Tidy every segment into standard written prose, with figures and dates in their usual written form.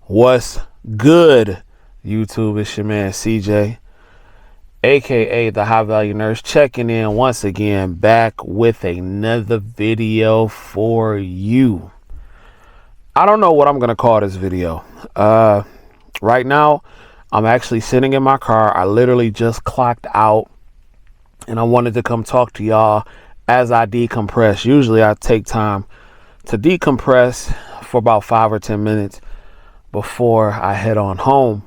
What's good, YouTube? It's your man CJ, aka the High Value Nurse, checking in once again, back with another video for you. I don't know what I'm gonna call this video. Right now, I'm actually sitting in my car. I literally just clocked out, and I wanted to come talk to y'all as I decompress. Usually, I take time to decompress for about 5 or 10 minutes before I head on home.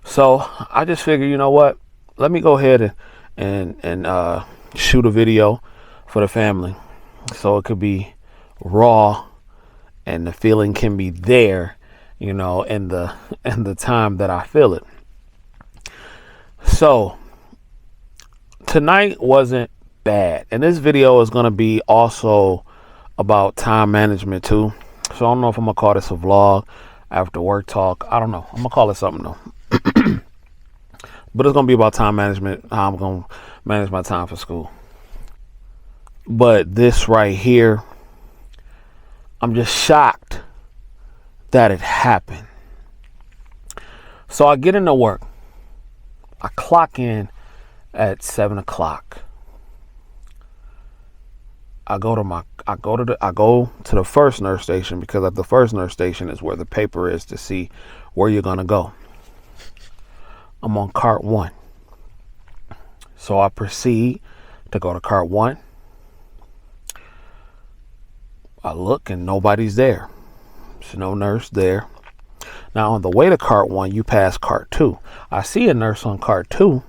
So I just figured, you know what? Let me go ahead and shoot a video for the family, so it could be raw and the feeling can be there, you know, in the time that I feel it. So tonight wasn't bad, and this video is going to be also about time management too. So I don't know if I'm gonna call this a vlog, after work talk. I don't know. I'm gonna call it something though. But it's gonna be about time management, how I'm gonna manage my time for school. But this right here, I'm just shocked that it happened. So I get into work. I clock in at 7 o'clock. I go to the first nurse station, because at the first nurse station is where the paper is to see where you're gonna go. I'm on cart 1. So I proceed to go to cart 1. I look and nobody's there. There's no nurse there. Now on the way to cart 1, you pass cart 2. I see a nurse on cart 2,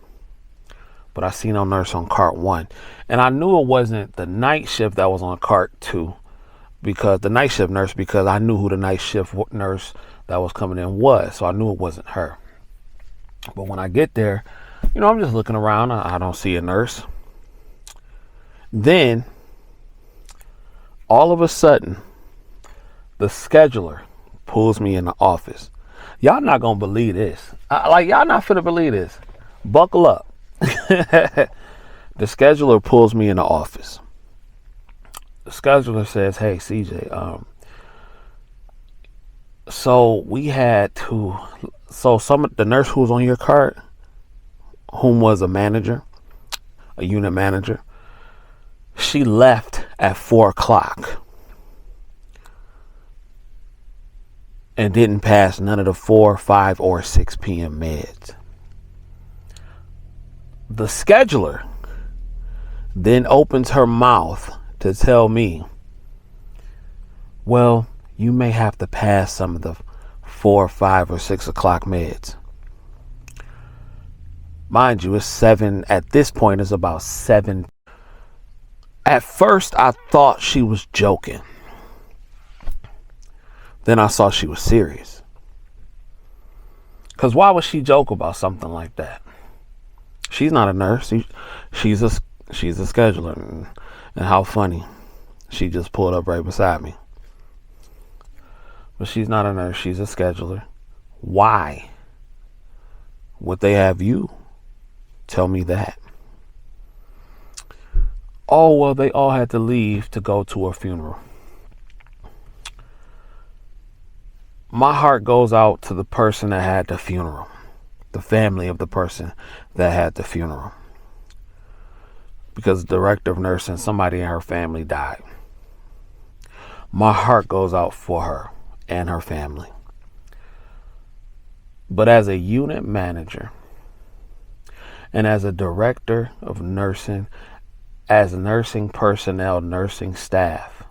but I see no nurse on cart 1. And I knew it wasn't the night shift that was on cart 2, because the night shift nurse, because I knew who the night shift nurse that was coming in was. So I knew it wasn't her. But when I get there, you know, I'm just looking around. I don't see a nurse. Then all of a sudden, the scheduler pulls me in the office. Y'all not gonna believe this. Y'all not finna believe this. Buckle up. The scheduler pulls me in the office. The scheduler says, "Hey, CJ, so we had to, so the nurse who was on your cart, whom was a manager, a unit manager, she left at 4 o'clock and didn't pass none of the 4, 5, or 6 p.m. meds." The scheduler then opens her mouth to tell me, "Well, you may have to pass some of the 4, 5, or 6 o'clock meds." Mind you, it's 7. At this point, it's about 7. At first, I thought she was joking. Then I saw she was serious. Because why would she joke about something like that? She's not a nurse. She's a scheduler. And how funny. She just pulled up right beside me. But she's not a nurse. She's a scheduler. Why would they have you tell me that? Oh, well, they all had to leave to go to a funeral. My heart goes out to the person that had the funeral, the family of the person that had the funeral, because the director of nursing, somebody in her family died. My heart goes out for her and her family. But as a unit manager and as a director of nursing, as nursing personnel, nursing staff,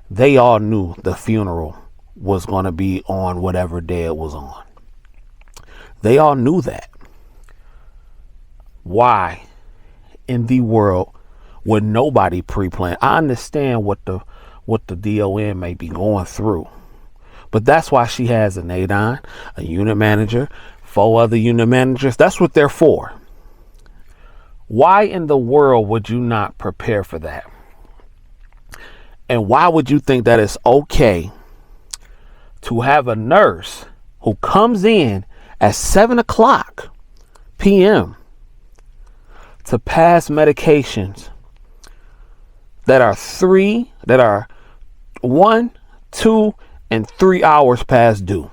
they all knew the funeral was going to be on whatever day it was on. They all knew that. Why in the world would nobody pre-plan? I understand what the DON may be going through, but that's why she has an ADON, a unit manager, 4 other unit managers. That's what they're for. Why in the world would you not prepare for that? And why would you think that it's okay to have a nurse who comes in at 7 o'clock p.m. to pass medications that are 1, 2, and 3 hours past due.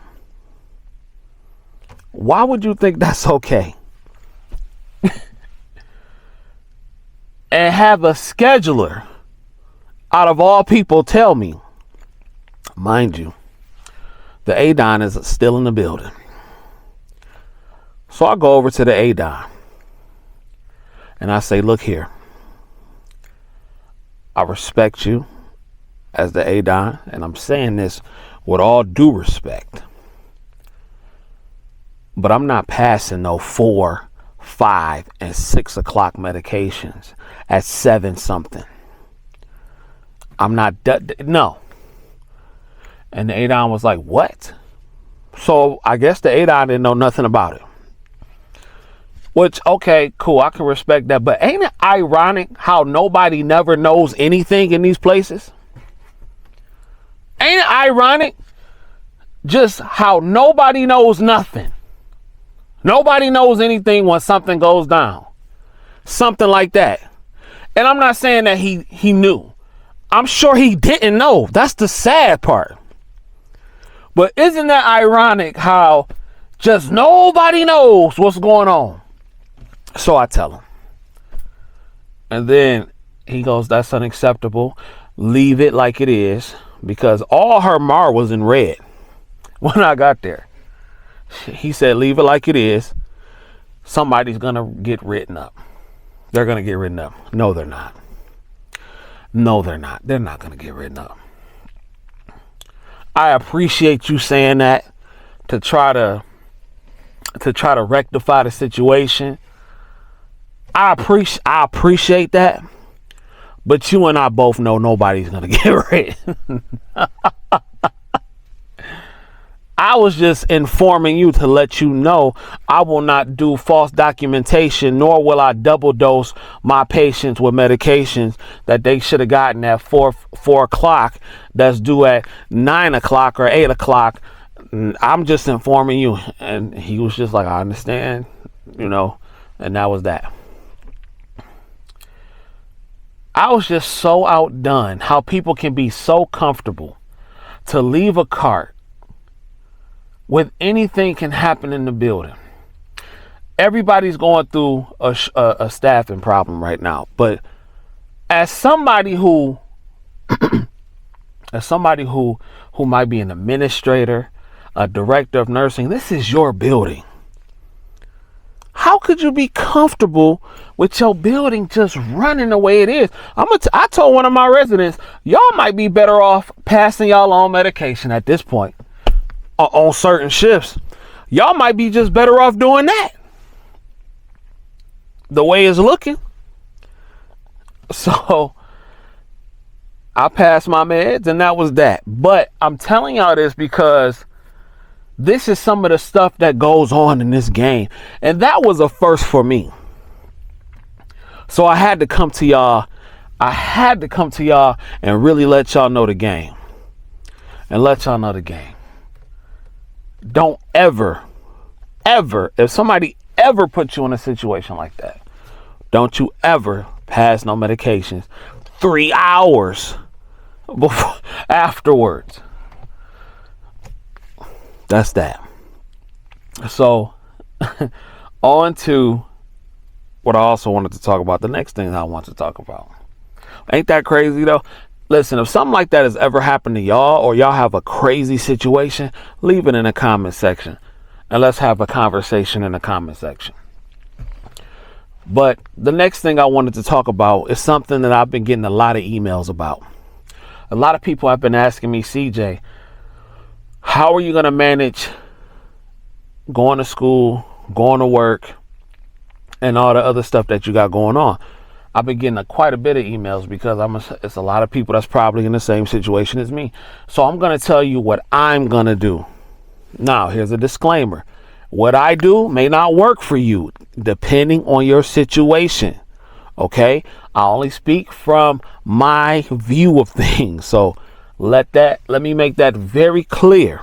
Why would you think that's okay? And have a scheduler, out of all people, tell me, mind you, the ADON is still in the building. So I go over to the ADON and I say, look here, I respect you as the ADON, and I'm saying this with all due respect, but I'm not passing no 4, 5, and 6 o'clock medications at 7 something. I'm not, no. And the ADON was like, what? So I guess the ADON didn't know nothing about it. Which, okay, cool, I can respect that. But ain't it ironic how nobody never knows anything in these places? Ain't it ironic just how nobody knows nothing? Nobody knows anything when something goes down. Something like that. And I'm not saying that he knew. I'm sure he didn't know. That's the sad part. But isn't that ironic how just nobody knows what's going on? So I tell him. And then he goes, that's unacceptable. Leave it like it is. Because all her MAR was in red when I got there. He said, leave it like it is. Somebody's going to get written up. They're going to get written up. No, they're not. No, they're not. They're not going to get written up. I appreciate you saying that to try to rectify the situation. I appreciate that. But you and I both know nobody's going to get written. I was just informing you to let you know I will not do false documentation, nor will I double dose my patients with medications that they should have gotten at 4 o'clock that's due at 9 o'clock or 8 o'clock. I'm just informing you. And he was just like, I understand, and that was that. I was just so outdone how people can be so comfortable to leave a cart with anything can happen in the building. Everybody's going through a staffing problem right now. But as somebody who might be an administrator, a director of nursing, this is your building. How could you be comfortable with your building just running the way it is? I told one of my residents, y'all might be better off passing y'all own medication at this point. On certain shifts, y'all might be just better off doing that. The way it's looking. So I passed my meds and that was that. But I'm telling y'all this because this is some of the stuff that goes on in this game. And that was a first for me. So I had to come to y'all. And really let y'all know the game. Don't ever, if somebody ever puts you in a situation like that, don't you ever pass no medications 3 hours afterwards. That's that. So, on to what I also wanted to talk about. The next thing I want to talk about. Ain't that crazy though? Listen, if something like that has ever happened to y'all or y'all have a crazy situation, leave it in the comment section and let's have a conversation in the comment section. But the next thing I wanted to talk about is something that I've been getting a lot of emails about. A lot of people have been asking me, CJ, how are you going to manage going to school, going to work, and all the other stuff that you got going on? I've been getting quite a bit of emails because it's a lot of people that's probably in the same situation as me. So I'm going to tell you what I'm going to do. Now, here's a disclaimer. What I do may not work for you, depending on your situation. Okay? I only speak from my view of things. So let me make that very clear.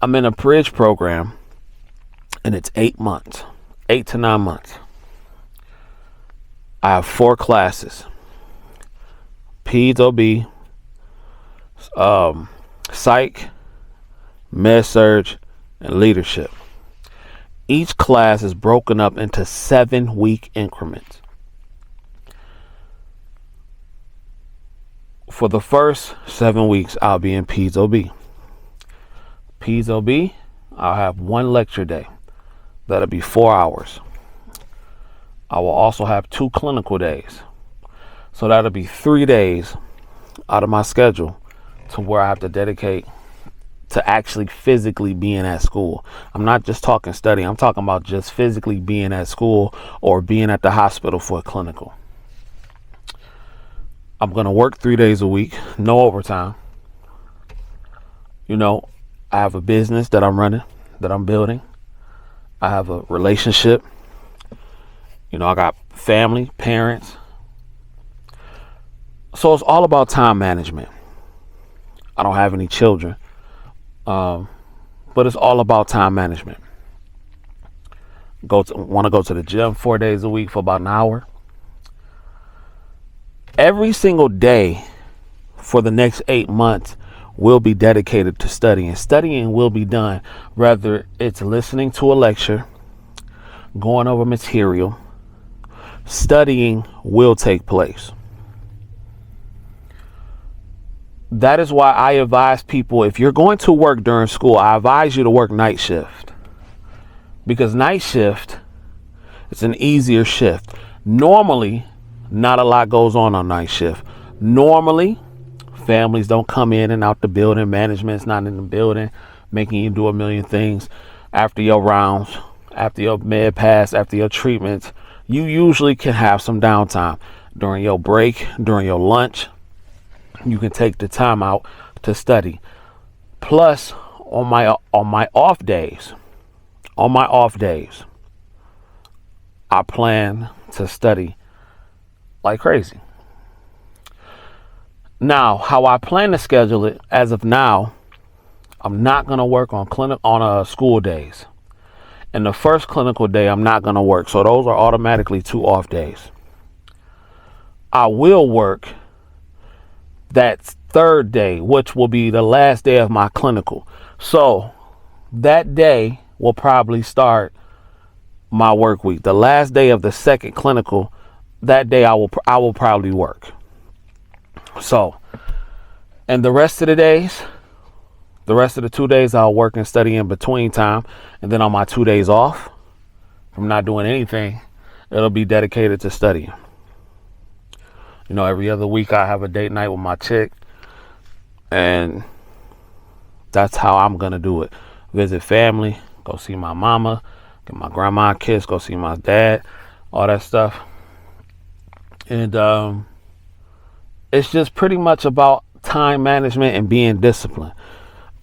I'm in a bridge program and it's 8 months, 8 to 9 months. I have 4 classes: Peds OB, psych, med surg, and leadership. Each class is broken up into 7-week increments. For the first 7 weeks, I'll be in Peds OB. Peds OB, I'll have one lecture day. That'll be 4 hours. I will also have 2 clinical days. So that'll be 3 days out of my schedule to where I have to dedicate to actually physically being at school. I'm not just talking study. I'm talking about just physically being at school or being at the hospital for a clinical. I'm going to work 3 days a week, no overtime. You know, I have a business that I'm running, that I'm building. I have a relationship. You know, I got family, parents. So it's all about time management. I don't have any children. But it's all about time management. Want to go to the gym 4 days a week for about an hour. Every single day for the next 8 months will be dedicated to studying. Studying will be done, whether it's listening to a lecture, going over material. Studying will take place. That is why I advise people, if you're going to work during school, I advise you to work night shift. Because night shift is an easier shift. Normally, not a lot goes on night shift. Normally, families don't come in and out the building. Management's not in the building, making you do a million things. After your rounds, after your med pass, after your treatments, you usually can have some downtime. During your break, during your lunch, you can take the time out to study. Plus, on my off days, I plan to study like crazy. Now, how I plan to schedule it as of now, I'm not going to work on school days. And the first clinical day, I'm not going to work. So those are automatically 2 off days. I will work that third day, which will be the last day of my clinical. So that day will probably start my work week. The last day of the second clinical, that day I will probably work. So, and the rest of the days, the rest of the 2 days, I'll work and study in between time. And then on my 2 days off from not doing anything, it'll be dedicated to studying. You know, every other week I have a date night with my chick. And that's how I'm going to do it. Visit family, go see my mama, get my grandma a kiss, go see my dad, all that stuff. And it's just pretty much about time management and being disciplined.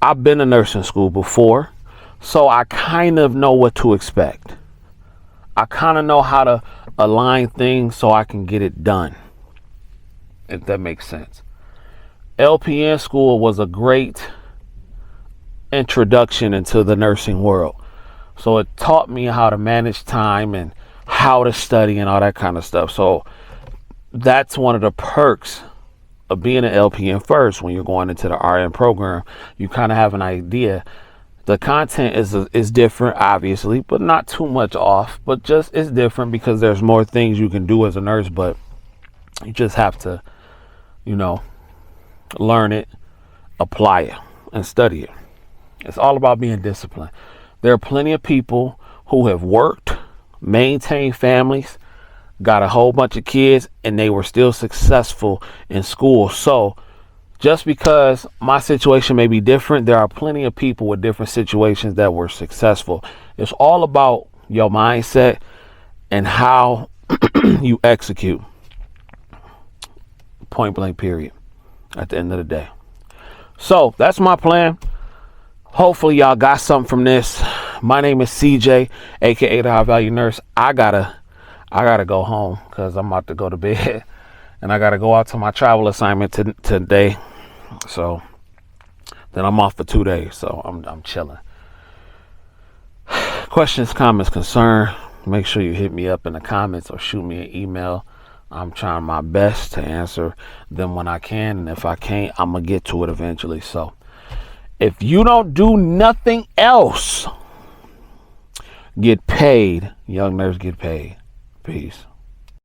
I've been to nursing school before, so I kind of know what to expect. I kind of know how to align things so I can get it done, if that makes sense. LPN school was a great introduction into the nursing world. So it taught me how to manage time and how to study and all that kind of stuff. So that's one of the perks of being an LPN first. When you're going into the RN program, you kind of have an idea. The content is different, obviously, but not too much off. But just it's different because there's more things you can do as a nurse. But you just have to, learn it, apply it, and study it. It's all about being disciplined. There are plenty of people who have worked, maintained families, got a whole bunch of kids, and they were still successful in school. So just because my situation may be different, there are plenty of people with different situations that were successful. It's all about your mindset and how you execute. Point blank, period. At the end of the day. So that's my plan. Hopefully y'all got something from this. My name is CJ, aka the High Value Nurse. I gotta go home because I'm about to go to bed, and I gotta go out to my travel assignment today. So then I'm off for 2 days. So I'm chilling. Questions, comments, concern. Make sure you hit me up in the comments or shoot me an email. I'm trying my best to answer them when I can, and if I can't, I'm gonna get to it eventually. So if you don't do nothing else, get paid. Young Nerds get paid. Peace.